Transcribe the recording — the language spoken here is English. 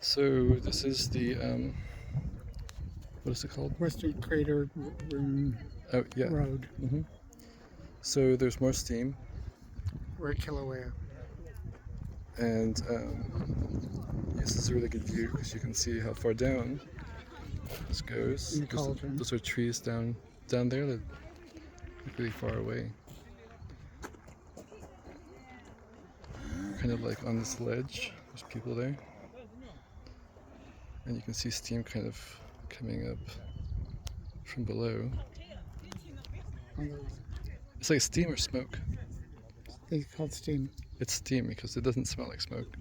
So this is the what is it called? Western Crater Oh yeah. Road. So there's more steam, We're at Kilauea. and this is a really good view because you can see how far down this goes. In the cauldron. Those are trees down there that look really far away. Kind of like on this ledge. There's people there, and you can see steam kind of coming up from below. It's like steam or smoke. It's called steam. It's steam because it doesn't smell like smoke.